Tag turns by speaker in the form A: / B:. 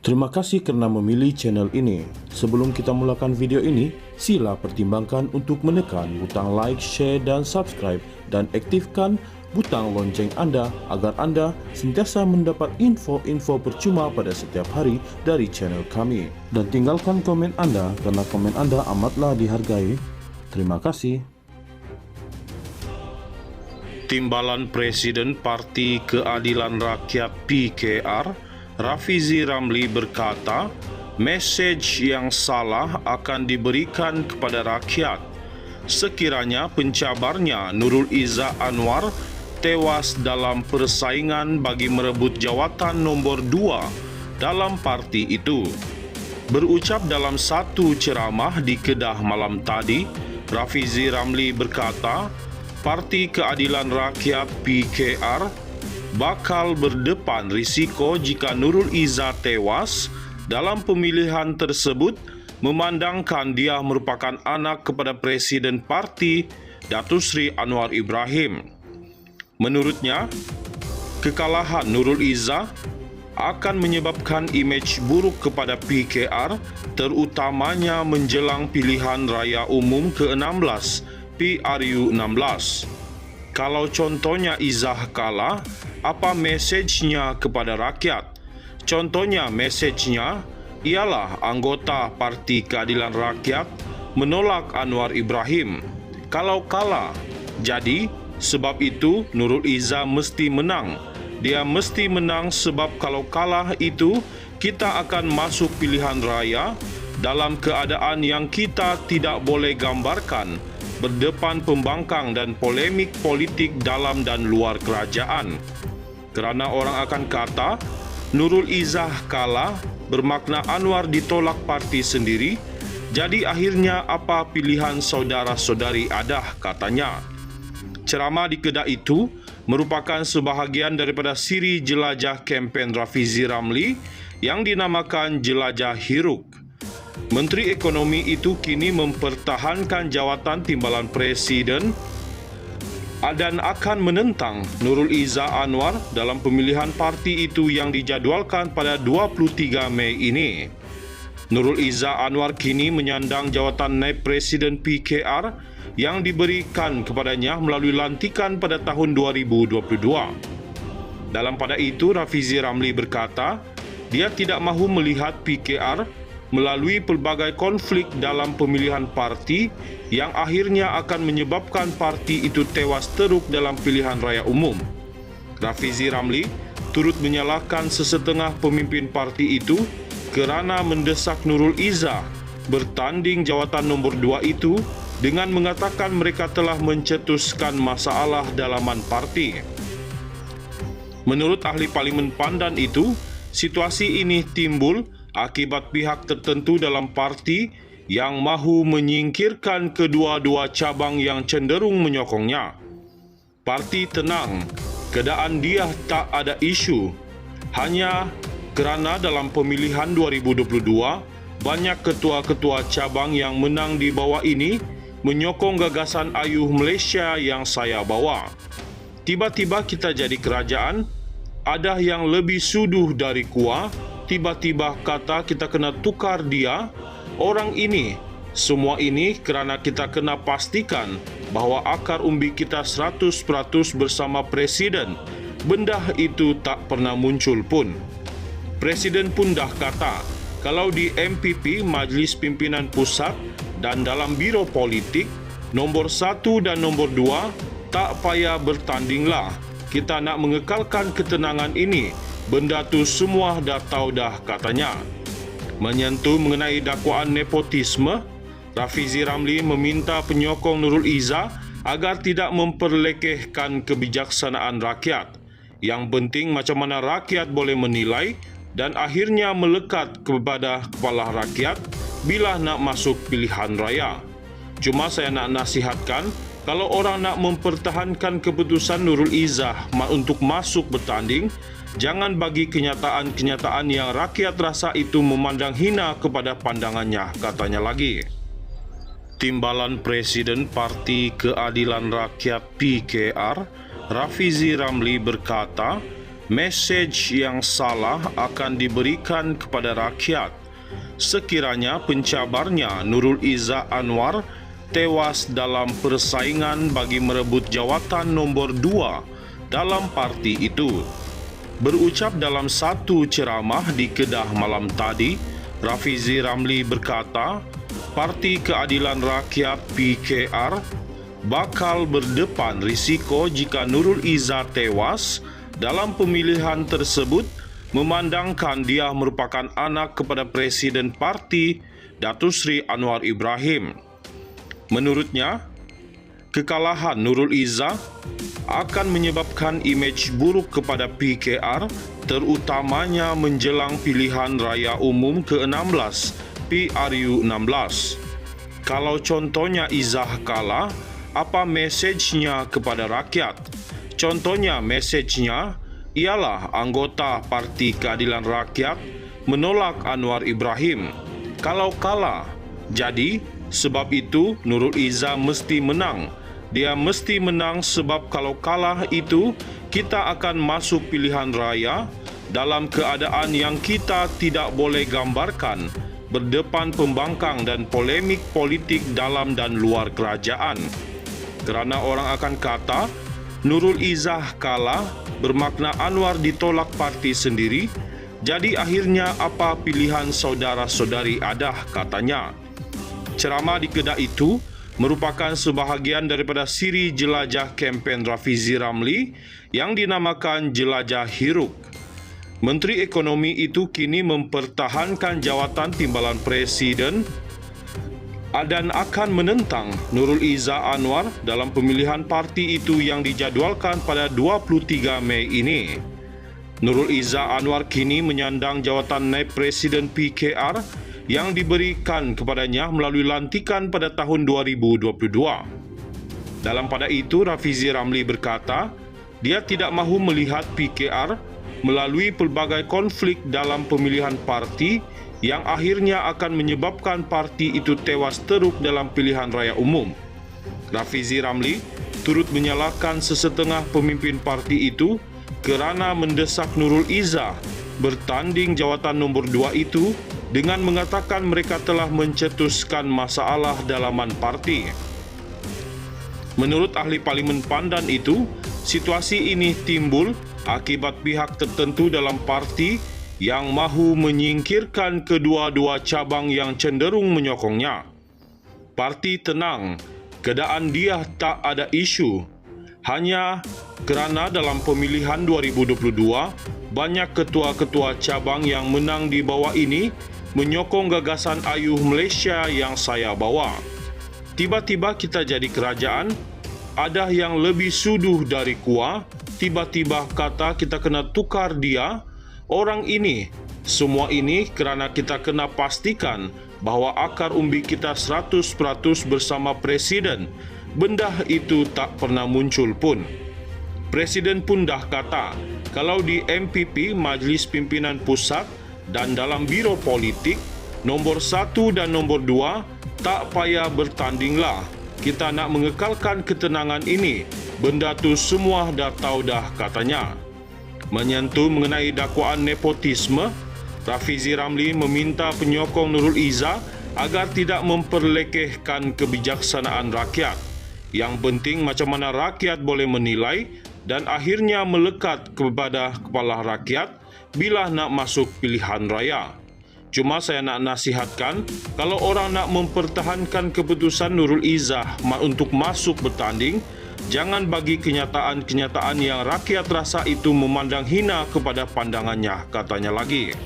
A: Terima kasih kerana memilih channel ini. Sebelum kita mulakan video ini, sila pertimbangkan untuk menekan butang like, share dan subscribe dan aktifkan butang lonceng anda agar anda sentiasa mendapat info-info percuma pada setiap hari dari channel kami. Dan tinggalkan komen anda kerana komen anda amatlah dihargai. Terima kasih.
B: Timbalan Presiden Parti Keadilan Rakyat PKR, Rafizi Ramli berkata, mesej yang salah akan diberikan kepada rakyat sekiranya pencabarnya Nurul Izzah Anwar tewas dalam persaingan bagi merebut jawatan nombor 2 dalam parti itu. Berucap dalam satu ceramah di Kedah malam tadi, Rafizi Ramli berkata, Parti Keadilan Rakyat PKR bakal berdepan risiko jika Nurul Izzah tewas dalam pemilihan tersebut memandangkan dia merupakan anak kepada Presiden Parti Datuk Seri Anwar Ibrahim. Menurutnya, kekalahan Nurul Izzah akan menyebabkan imej buruk kepada PKR terutamanya menjelang pilihan raya umum ke-16 PRU 16. Kalau contohnya Izzah kalah, apa mesejnya kepada rakyat? Contohnya mesejnya ialah anggota Parti Keadilan Rakyat menolak Anwar Ibrahim. Kalau kalah, jadi sebab itu Nurul Izzah mesti menang. Dia mesti menang sebab kalau kalah itu kita akan masuk pilihan raya dalam keadaan yang kita tidak boleh gambarkan, berdepan pembangkang dan polemik politik dalam dan luar kerajaan. Kerana orang akan kata, Nurul Izzah kalah bermakna Anwar ditolak parti sendiri, jadi akhirnya apa pilihan saudara-saudari adah, katanya. Ceramah di Kedah itu merupakan sebahagian daripada siri jelajah kempen Rafizi Ramli yang dinamakan Jelajah Hiruk. Menteri Ekonomi itu kini mempertahankan jawatan Timbalan Presiden dan akan menentang Nurul Izzah Anwar dalam pemilihan parti itu yang dijadualkan pada 23 Mei ini. Nurul Izzah Anwar kini menyandang jawatan Naib Presiden PKR yang diberikan kepadanya melalui lantikan pada tahun 2022. Dalam pada itu, Rafizi Ramli berkata, dia tidak mahu melihat PKR melalui pelbagai konflik dalam pemilihan parti yang akhirnya akan menyebabkan parti itu tewas teruk dalam pilihan raya umum. Rafizi Ramli turut menyalahkan sesetengah pemimpin parti itu kerana mendesak Nurul Izzah bertanding jawatan nombor 2 itu dengan mengatakan mereka telah mencetuskan masalah dalaman parti. Menurut ahli Parlimen Pandan itu, situasi ini timbul akibat pihak tertentu dalam parti yang mahu menyingkirkan kedua-dua cabang yang cenderung menyokongnya. Parti tenang, keadaan dia tak ada isu. Hanya kerana dalam pemilihan 2022, banyak ketua-ketua cabang yang menang di bawah ini menyokong gagasan ayuh Malaysia yang saya bawa. Tiba-tiba kita jadi kerajaan, ada yang lebih suduh dari kuah, tiba-tiba kata kita kena tukar dia, orang ini. Semua ini kerana kita kena pastikan bahawa akar umbi kita 100% bersama Presiden. Benda itu tak pernah muncul pun. Presiden pun dah kata, kalau di MPP, Majlis Pimpinan Pusat dan dalam Biro Politik, nombor 1 dan nombor 2, tak payah bertandinglah. Kita nak mengekalkan ketenangan ini. Benda tu semua dah tahu dah, katanya. Menyentuh mengenai dakwaan nepotisme, Rafizi Ramli meminta penyokong Nurul Izzah agar tidak memperlekehkan kebijaksanaan rakyat. Yang penting macam mana rakyat boleh menilai dan akhirnya melekat kepada kepala rakyat bila nak masuk pilihan raya. Cuma saya nak nasihatkan, kalau orang nak mempertahankan keputusan Nurul Izzah untuk masuk bertanding, jangan bagi kenyataan-kenyataan yang rakyat rasa itu memandang hina kepada pandangannya, katanya lagi. Timbalan Presiden Parti Keadilan Rakyat PKR, Rafizi Ramli berkata, mesej yang salah akan diberikan kepada rakyat sekiranya pencabarnya Nurul Izzah Anwar tewas dalam persaingan bagi merebut jawatan nombor 2 dalam parti itu. Berucap dalam satu ceramah di Kedah malam tadi, Rafizi Ramli berkata, Parti Keadilan Rakyat PKR bakal berdepan risiko jika Nurul Izzah tewas dalam pemilihan tersebut, memandangkan dia merupakan anak kepada Presiden Parti Datuk Seri Anwar Ibrahim. Menurutnya, kekalahan Nurul Izzah akan menyebabkan imej buruk kepada PKR, terutamanya menjelang pilihan raya umum ke-16 PRU 16. Kalau contohnya Izzah kalah, apa mesejnya kepada rakyat? Contohnya mesejnya ialah anggota Parti Keadilan Rakyat menolak Anwar Ibrahim. Kalau kalah, jadi sebab itu Nurul Izzah mesti menang. Dia mesti menang sebab kalau kalah itu kita akan masuk pilihan raya dalam keadaan yang kita tidak boleh gambarkan, berdepan pembangkang dan polemik politik dalam dan luar kerajaan. Kerana orang akan kata Nurul Izzah kalah bermakna Anwar ditolak parti sendiri, jadi akhirnya apa pilihan saudara-saudari Adah, katanya. Ceramah di Kedah itu merupakan sebahagian daripada siri jelajah kempen Rafizi Ramli yang dinamakan Jelajah Hiruk. Menteri Ekonomi itu kini mempertahankan jawatan Timbalan Presiden dan akan menentang Nurul Izzah Anwar dalam pemilihan parti itu yang dijadualkan pada 23 Mei ini. Nurul Izzah Anwar kini menyandang jawatan naib Presiden PKR yang diberikan kepadanya melalui lantikan pada tahun 2022. Dalam pada itu, Rafizi Ramli berkata, dia tidak mahu melihat PKR melalui pelbagai konflik dalam pemilihan parti yang akhirnya akan menyebabkan parti itu tewas teruk dalam pilihan raya umum. Rafizi Ramli turut menyalahkan sesetengah pemimpin parti itu kerana mendesak Nurul Izzah bertanding jawatan nombor 2 itu dengan mengatakan mereka telah mencetuskan masalah dalaman parti. Menurut ahli Parlimen Pandan itu, situasi ini timbul akibat pihak tertentu dalam parti yang mahu menyingkirkan kedua-dua cabang yang cenderung menyokongnya. Parti tenang, keadaan dia tak ada isu. Hanya kerana dalam pemilihan 2022, banyak ketua-ketua cabang yang menang di bawah ini menyokong gagasan ayuh Malaysia yang saya bawa. Tiba-tiba kita jadi kerajaan, ada yang lebih suduh dari kuah, tiba-tiba kata kita kena tukar dia, orang ini. Semua ini kerana kita kena pastikan bahawa akar umbi kita 100% bersama Presiden. Benda itu tak pernah muncul pun. Presiden pun dah kata, kalau di MPP, Majlis Pimpinan Pusat, dan dalam Biro Politik, nombor 1 dan nombor 2, tak payah bertandinglah. Kita nak mengekalkan ketenangan ini. Benda tu semua dah tahu dah, katanya. Menyentuh mengenai dakwaan nepotisme, Rafizi Ramli meminta penyokong Nurul Izzah agar tidak memperlekehkan kebijaksanaan rakyat. Yang penting macam mana rakyat boleh menilai dan akhirnya melekat kepada kepala rakyat bila nak masuk pilihan raya. Cuma saya nak nasihatkan, kalau orang nak mempertahankan keputusan Nurul Izzah untuk masuk bertanding, jangan bagi kenyataan-kenyataan yang rakyat rasa itu memandang hina kepada pandangannya, katanya lagi.